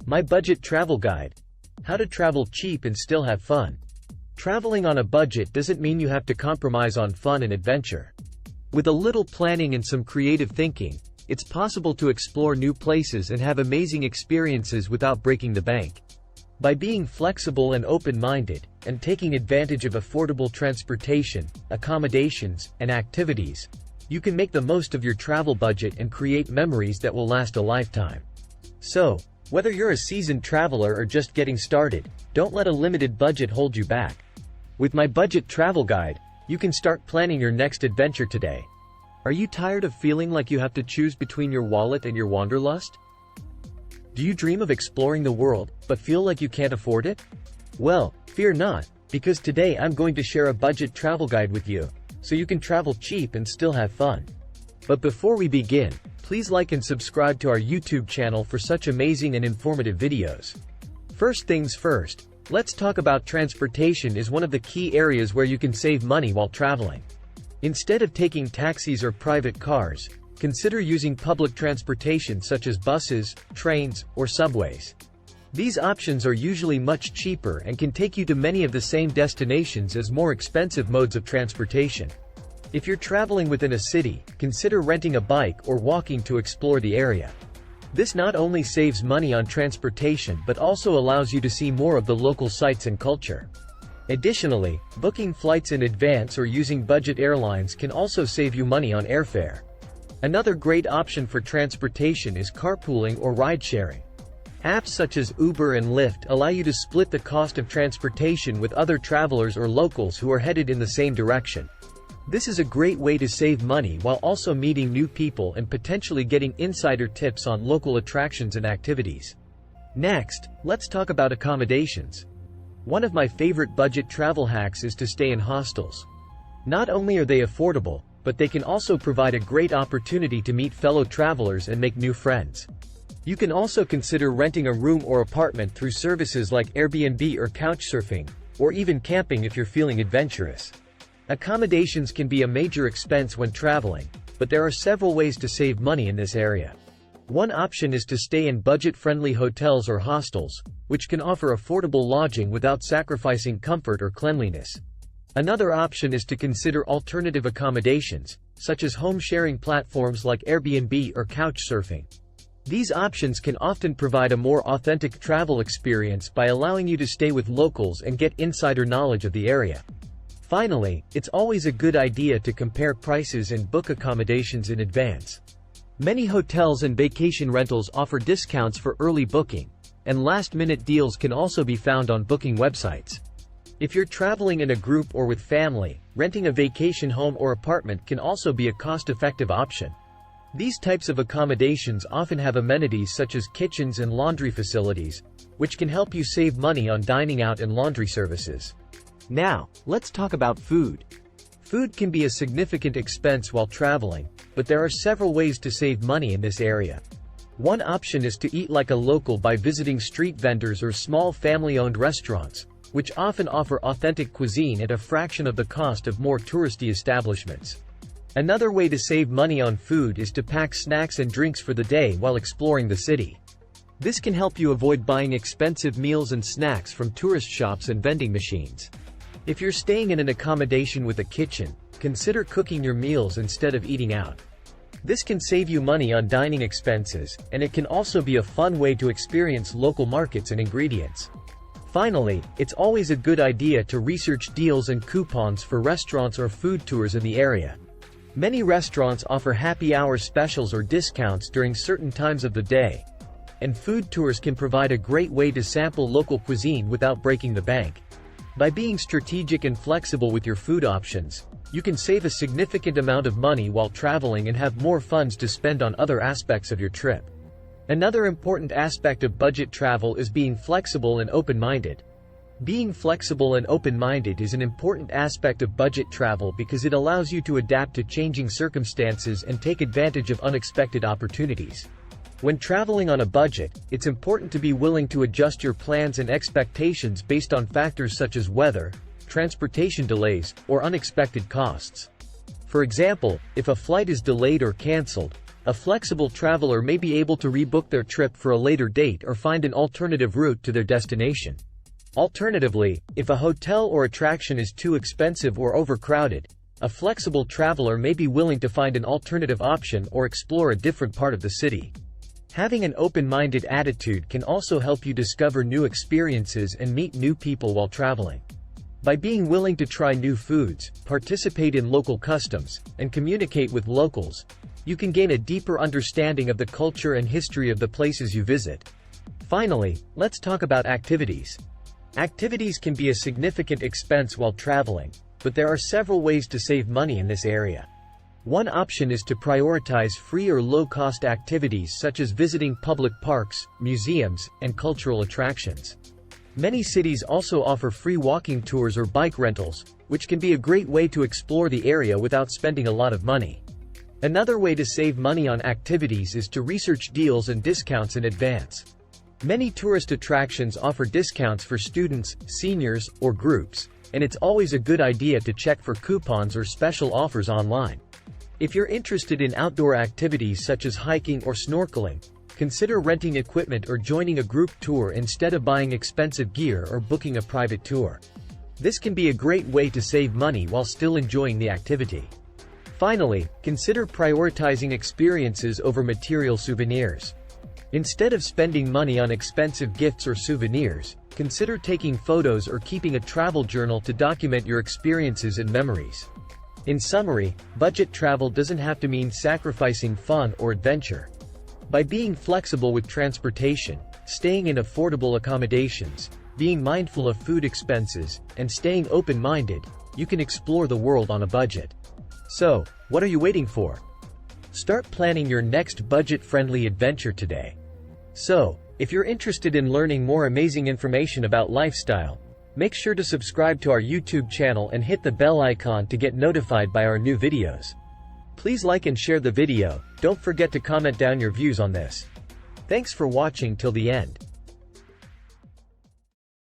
My budget travel guide. How to travel cheap and still have fun. Traveling on a budget doesn't mean you have to compromise on fun and adventure. With a little planning and some creative thinking, it's possible to explore new places and have amazing experiences without breaking the bank. By being flexible and open-minded, and taking advantage of affordable transportation, accommodations, and activities, you can make the most of your travel budget and create memories that will last a lifetime. So, whether you're a seasoned traveler or just getting started, don't let a limited budget hold you back. With my budget travel guide, you can start planning your next adventure today. Are you tired of feeling like you have to choose between your wallet and your wanderlust? Do you dream of exploring the world, but feel like you can't afford it? Well, fear not, because today I'm going to share a budget travel guide with you, so you can travel cheap and still have fun. But before we begin, please like and subscribe to our YouTube channel for such amazing and informative videos. First things first, let's talk about transportation is one of the key areas where you can save money while traveling. Instead of taking taxis or private cars, consider using public transportation such as buses, trains, or subways. These options are usually much cheaper and can take you to many of the same destinations as more expensive modes of transportation. If you're traveling within a city, consider renting a bike or walking to explore the area. This not only saves money on transportation but also allows you to see more of the local sights and culture. Additionally, booking flights in advance or using budget airlines can also save you money on airfare. Another great option for transportation is carpooling or ride-sharing. Apps such as Uber and Lyft allow you to split the cost of transportation with other travelers or locals who are headed in the same direction. This is a great way to save money while also meeting new people and potentially getting insider tips on local attractions and activities. Next, let's talk about accommodations. One of my favorite budget travel hacks is to stay in hostels. Not only are they affordable, but they can also provide a great opportunity to meet fellow travelers and make new friends. You can also consider renting a room or apartment through services like Airbnb or couchsurfing, or even camping if you're feeling adventurous. Accommodations can be a major expense when traveling, but there are several ways to save money in this area. One option is to stay in budget-friendly hotels or hostels, which can offer affordable lodging without sacrificing comfort or cleanliness. Another option is to consider alternative accommodations, such as home-sharing platforms like Airbnb or couchsurfing. These options can often provide a more authentic travel experience by allowing you to stay with locals and get insider knowledge of the area. Finally, it's always a good idea to compare prices and book accommodations in advance. Many hotels and vacation rentals offer discounts for early booking, and last-minute deals can also be found on booking websites. If you're traveling in a group or with family, renting a vacation home or apartment can also be a cost-effective option. These types of accommodations often have amenities such as kitchens and laundry facilities, which can help you save money on dining out and laundry services. Now, let's talk about food. Food can be a significant expense while traveling, but there are several ways to save money in this area. One option is to eat like a local by visiting street vendors or small family-owned restaurants, which often offer authentic cuisine at a fraction of the cost of more touristy establishments. Another way to save money on food is to pack snacks and drinks for the day while exploring the city. This can help you avoid buying expensive meals and snacks from tourist shops and vending machines. If you're staying in an accommodation with a kitchen, consider cooking your meals instead of eating out. This can save you money on dining expenses, and it can also be a fun way to experience local markets and ingredients. Finally, it's always a good idea to research deals and coupons for restaurants or food tours in the area. Many restaurants offer happy hour specials or discounts during certain times of the day, and food tours can provide a great way to sample local cuisine without breaking the bank. By being strategic and flexible with your food options, you can save a significant amount of money while traveling and have more funds to spend on other aspects of your trip. Another important aspect of budget travel is being flexible and open-minded. Being flexible and open-minded is an important aspect of budget travel because it allows you to adapt to changing circumstances and take advantage of unexpected opportunities. When traveling on a budget, it's important to be willing to adjust your plans and expectations based on factors such as weather, transportation delays, or unexpected costs. For example, if a flight is delayed or canceled, A flexible traveler may be able to rebook their trip for a later date or find an alternative route to their destination. Alternatively, if a hotel or attraction is too expensive or overcrowded, a flexible traveler may be willing to find an alternative option or explore a different part of the city. Having an open-minded attitude can also help you discover new experiences and meet new people while traveling. By being willing to try new foods, participate in local customs, and communicate with locals, you can gain a deeper understanding of the culture and history of the places you visit. Finally, let's talk about activities. Activities can be a significant expense while traveling, but there are several ways to save money in this area. One option is to prioritize free or low-cost activities such as visiting public parks, museums, and cultural attractions. Many cities also offer free walking tours or bike rentals, which can be a great way to explore the area without spending a lot of money. Another way to save money on activities is to research deals and discounts in advance. Many tourist attractions offer discounts for students, seniors, or groups, and it's always a good idea to check for coupons or special offers online. If you're interested in outdoor activities such as hiking or snorkeling, consider renting equipment or joining a group tour instead of buying expensive gear or booking a private tour. This can be a great way to save money while still enjoying the activity. Finally, consider prioritizing experiences over material souvenirs. Instead of spending money on expensive gifts or souvenirs, consider taking photos or keeping a travel journal to document your experiences and memories. In summary, budget travel doesn't have to mean sacrificing fun or adventure. By being flexible with transportation, staying in affordable accommodations, being mindful of food expenses, and staying open-minded, you can explore the world on a budget. So, what are you waiting for? Start planning your next budget-friendly adventure today. So, if you're interested in learning more amazing information about lifestyle, make sure to subscribe to our YouTube channel and hit the bell icon to get notified by our new videos. Please like and share the video. Don't forget to comment down your views on this. Thanks for watching till the end.